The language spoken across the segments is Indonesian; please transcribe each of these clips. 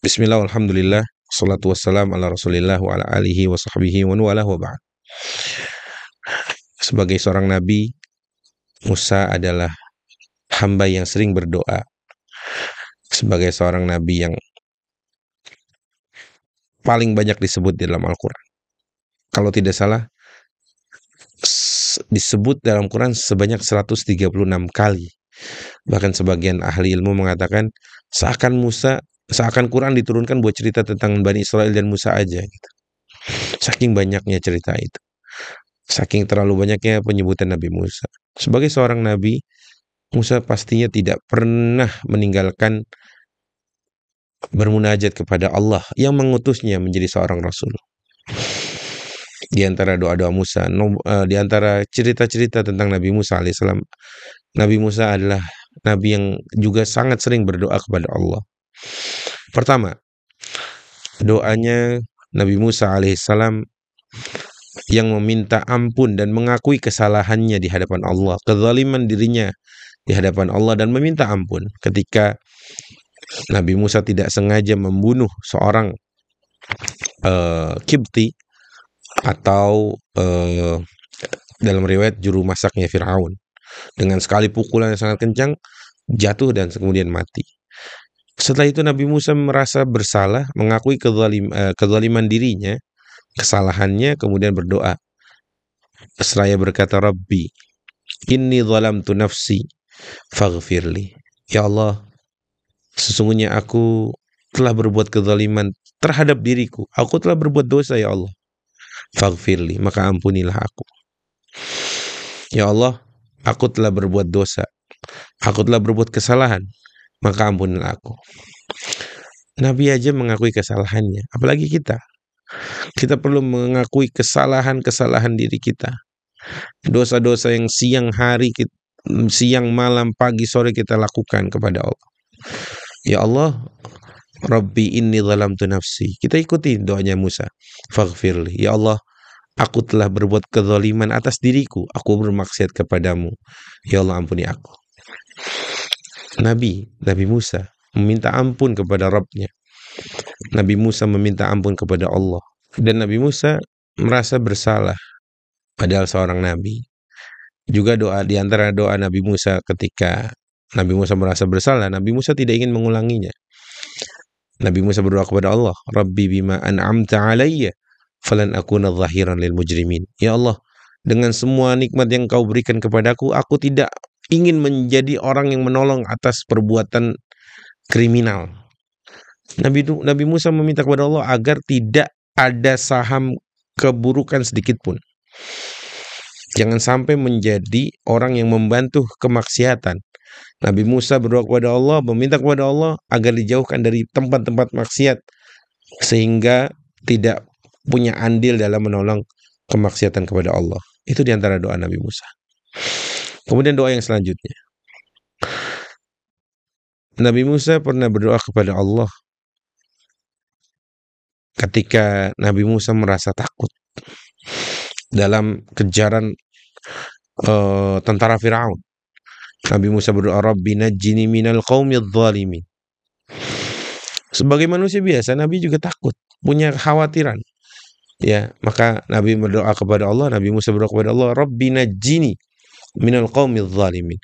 Bismillah, alhamdulillah, salatu wassalam ala rasulillah wa ala alihi wa sahbihi wa nuwalah wa ba'd. Sebagai seorang nabi, Musa adalah hamba yang sering berdoa. Sebagai seorang nabi yang paling banyak disebut di dalam Al-Quran. Kalau tidak salah, disebut dalam Quran sebanyak 136 kali. Bahkan sebagian ahli ilmu mengatakan seakan Quran diturunkan buat cerita tentang Bani Israel dan Musa aja gitu. Saking banyaknya cerita itu. Saking terlalu banyaknya penyebutan Nabi Musa. Sebagai seorang nabi, Musa pastinya tidak pernah meninggalkan bermunajat kepada Allah yang mengutusnya menjadi seorang rasul. Di antara doa-doa Musa, di antara cerita-cerita tentang Nabi Musa alaihissalam, Nabi Musa adalah nabi yang juga sangat sering berdoa kepada Allah. Pertama, doanya Nabi Musa alaihissalam yang meminta ampun dan mengakui kesalahannya di hadapan Allah, kezaliman dirinya di hadapan Allah, dan meminta ampun ketika Nabi Musa tidak sengaja membunuh seorang Kibti atau dalam riwayat juru masaknya Fir'aun. Dengan sekali pukulan yang sangat kencang, jatuh dan kemudian mati. Setelah itu Nabi Musa merasa bersalah, mengakui kezaliman dirinya, kesalahannya, kemudian berdoa. Seraya berkata, Rabbi, inni zalamtu nafsi, faghfirli. Ya Allah, sesungguhnya aku telah berbuat kezaliman terhadap diriku. Aku telah berbuat dosa, ya Allah. Faghfirli, maka ampunilah aku. Ya Allah, aku telah berbuat dosa. Aku telah berbuat kesalahan, maka ampunilah aku. Nabi aja mengakui kesalahannya, apalagi kita. Kita perlu mengakui kesalahan-kesalahan diri kita. Dosa-dosa yang siang, malam, pagi, sore kita lakukan kepada Allah. Ya Allah, Rabbi inni zalamtu nafsi. Kita ikuti doanya Musa. Faghfirli. Ya Allah, aku telah berbuat kezaliman atas diriku. Aku bermaksiat kepadamu. Ya Allah, ampuni aku. Nabi Musa meminta ampun kepada Rabbnya. Nabi Musa meminta ampun kepada Allah. Dan Nabi Musa merasa bersalah, padahal seorang nabi. Juga di antara doa Nabi Musa ketika Nabi Musa merasa bersalah, Nabi Musa tidak ingin mengulanginya. Nabi Musa berdoa kepada Allah, Rabbi bima an'amta alayya falan akuna zahiran lil mujrimin. Ya Allah, dengan semua nikmat yang kau berikan kepadaku, aku tidak ingin menjadi orang yang menolong atas perbuatan kriminal. Nabi Musa meminta kepada Allah agar tidak ada saham keburukan sedikit pun. Jangan sampai menjadi orang yang membantu kemaksiatan. Nabi Musa berdoa kepada Allah, meminta kepada Allah agar dijauhkan dari tempat-tempat maksiat, sehingga tidak punya andil dalam menolong kemaksiatan kepada Allah. Itu diantara doa Nabi Musa. Kemudian doa yang selanjutnya, Nabi Musa pernah berdoa kepada Allah ketika Nabi Musa merasa takut dalam kejaran tentara Fir'aun. Nabi Musa berdoa, Rabbi najjini minal qaumidz zalimin. Sebagai manusia biasa, Nabi juga takut, punya kekhawatiran. Ya, maka Nabi berdoa kepada Allah, Nabi Musa berdoa kepada Allah, Rabbi najjini minal qaumidz zalimin.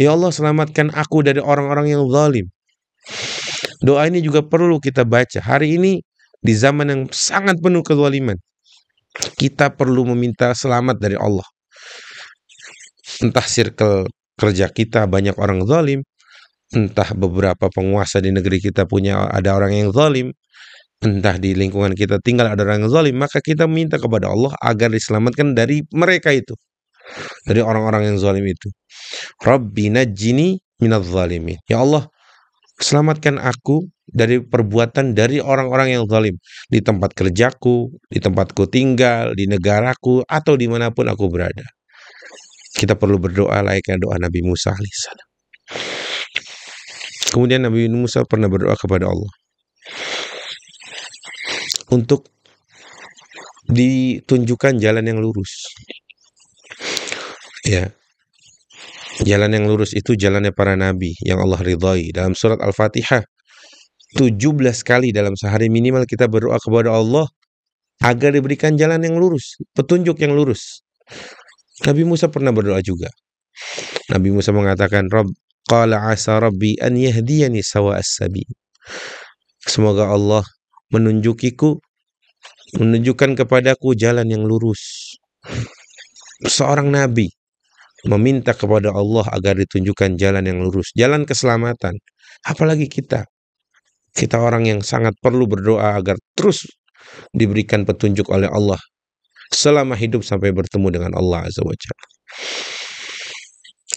Ya Allah, selamatkan aku dari orang-orang yang zalim. Doa ini juga perlu kita baca. Hari ini di zaman yang sangat penuh kezaliman, kita perlu meminta selamat dari Allah. Entah circle kerja kita banyak orang zalim, entah beberapa penguasa di negeri kita ada orang yang zalim, entah di lingkungan kita tinggal ada orang yang zalim, maka kita minta kepada Allah agar diselamatkan dari mereka itu, dari orang-orang yang zalim itu. Rabbi najjini minadz zalimin. Ya Allah, selamatkan aku dari perbuatan dari orang-orang yang zalim, di tempat kerjaku, di tempatku tinggal, di negaraku, atau dimanapun aku berada. Kita perlu berdoa layaknya doa Nabi Musa alaihissalam. Kemudian Nabi Musa pernah berdoa kepada Allah untuk ditunjukkan jalan yang lurus. Ya, jalan yang lurus itu jalannya para nabi yang Allah ridhai. Dalam surat Al-Fatihah, 17 kali dalam sehari minimal kita berdoa kepada Allah agar diberikan jalan yang lurus, petunjuk yang lurus. Nabi Musa pernah berdoa juga. Nabi Musa mengatakan, qala asa rabbi an yahdiyani sawa'as sabil. Semoga Allah menunjukkan kepadaku jalan yang lurus. Seorang nabi meminta kepada Allah agar ditunjukkan jalan yang lurus, jalan keselamatan. Apalagi kita orang yang sangat perlu berdoa agar terus diberikan petunjuk oleh Allah selama hidup sampai bertemu dengan Allah Azza wa Jalla.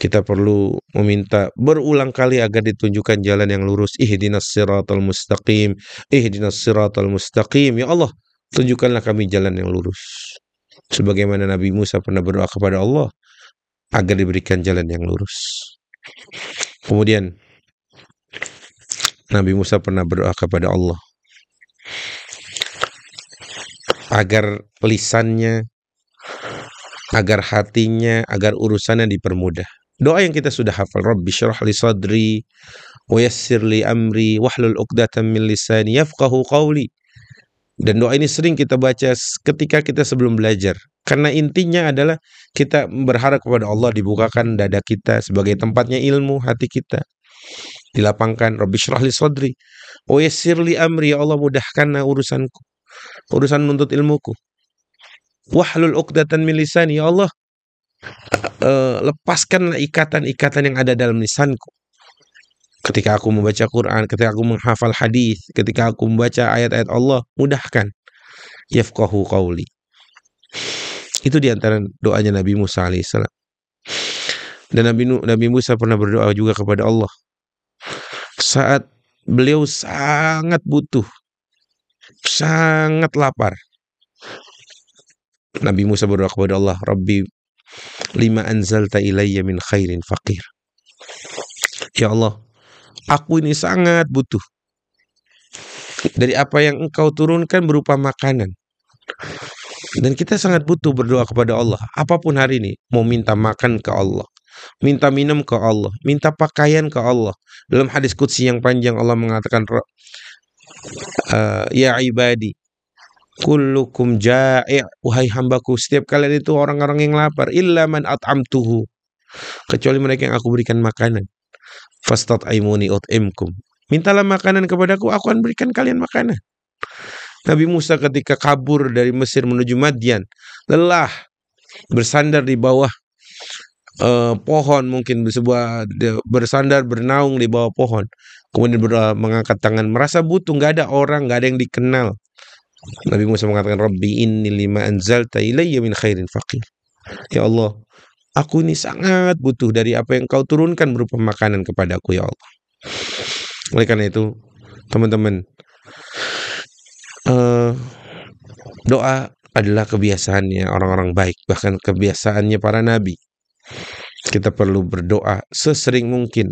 Kita perlu meminta berulang kali agar ditunjukkan jalan yang lurus. Ihdinas siratal mustaqim, ihdinas siratal mustaqim. Ya Allah, tunjukkanlah kami jalan yang lurus. Sebagaimana Nabi Musa pernah berdoa kepada Allah agar diberikan jalan yang lurus. Kemudian Nabi Musa pernah berdoa kepada Allah agar lisannya, agar hatinya, agar urusannya dipermudah. Doa yang kita sudah hafal, Rabbi syrah li sadri wa yassir li amri wahlul 'uqdatam min lisani yafqahu qawli. Dan doa ini sering kita baca ketika kita sebelum belajar. Karena intinya adalah kita berharap kepada Allah dibukakan dada kita sebagai tempatnya ilmu, hati kita dilapangkan. Rabbi syrah li sadri wa yassir li amri, ya Allah mudahkanlah urusanku, urusan menuntut ilmuku. Wahlul 'uqdatan min lisani, ya Allah lepaskanlah ikatan-ikatan yang ada dalam lisanku. Ketika aku membaca Quran, ketika aku menghafal hadis, ketika aku membaca ayat-ayat Allah, mudahkan. Yafqahu qawli. Itu diantara doanya Nabi Musa alaihissalam. Dan Nabi Musa pernah berdoa juga kepada Allah saat beliau sangat butuh, sangat lapar. Nabi Musa berdoa kepada Allah, Rabbi lima anzalta ilayya min khairin faqir. Ya Allah, aku ini sangat butuh dari apa yang Engkau turunkan berupa makanan. Dan kita sangat butuh berdoa kepada Allah. Apapun hari ini, mau minta makan ke Allah, minta minum ke Allah, minta pakaian ke Allah. Dalam hadis qudsi yang panjang Allah mengatakan, ya ibadi, kullukum ja'i', wahai hambaku, setiap kalian itu orang-orang yang lapar, illa man at'amtuhu, kecuali mereka yang aku berikan makanan. Fastat'imuni ut'imkum, mintalah makanan kepadaku, aku akan berikan kalian makanan. Nabi Musa ketika kabur dari Mesir menuju Madian, lelah, bersandar di bawah pohon, mungkin bersandar bernaung di bawah pohon, kemudian mengangkat tangan, merasa butuh, nggak ada orang, nggak ada yang dikenal. Nabi Musa mengatakan, Rabbi inni lima anzalta ilayya min khairin faqir. Ya Allah, aku ini sangat butuh dari apa yang Kau turunkan berupa makanan kepadaku, ya Allah. Oleh karena itu, teman-teman, doa adalah kebiasaannya orang-orang baik, bahkan kebiasaannya para nabi. Kita perlu berdoa sesering mungkin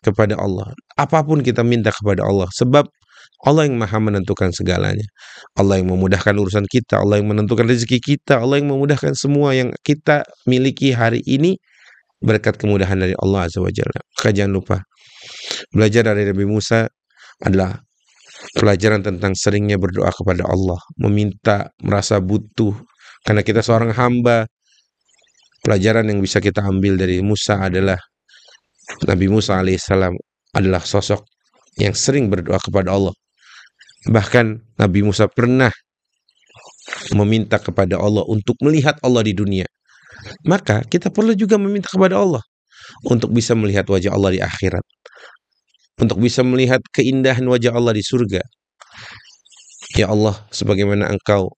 kepada Allah. Apapun kita minta kepada Allah, sebab Allah yang maha menentukan segalanya. Allah yang memudahkan urusan kita, Allah yang menentukan rezeki kita, Allah yang memudahkan semua yang kita miliki hari ini berkat kemudahan dari Allah Azza wa Jalla. Maka jangan lupa, belajar dari Nabi Musa adalah pelajaran tentang seringnya berdoa kepada Allah, meminta, merasa butuh, karena kita seorang hamba. Pelajaran yang bisa kita ambil dari Musa adalah Nabi Musa alaihissalam adalah sosok yang sering berdoa kepada Allah. Bahkan Nabi Musa pernah meminta kepada Allah untuk melihat Allah di dunia. Maka kita perlu juga meminta kepada Allah untuk bisa melihat wajah Allah di akhirat, untuk bisa melihat keindahan wajah Allah di surga. Ya Allah, sebagaimana Engkau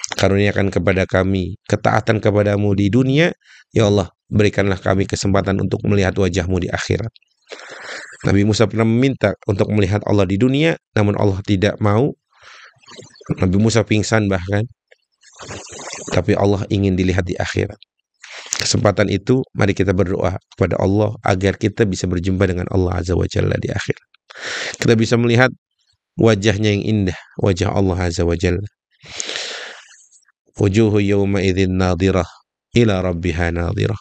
karuniakan kepada kami ketaatan kepadamu di dunia, ya Allah, berikanlah kami kesempatan untuk melihat wajahmu di akhirat. Nabi Musa pernah meminta untuk melihat Allah di dunia, namun Allah tidak mau. Nabi Musa pingsan bahkan, tapi Allah ingin dilihat di akhirat. Kesempatan itu, mari kita berdoa kepada Allah agar kita bisa berjumpa dengan Allah Azza wa Jalla di akhirat. Kita bisa melihat wajahnya yang indah, wajah Allah Azza wa Jalla. Wujuhu yawma idzin nadhirah ila rabbiha nadhirah.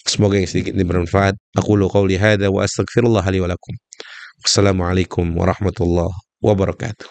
Semoga yang sedikit ini bermanfaat. Aqulu qauli hadza wa astaghfirullah li wa lakum. Wassalamualaikum warahmatullahi wabarakatuh.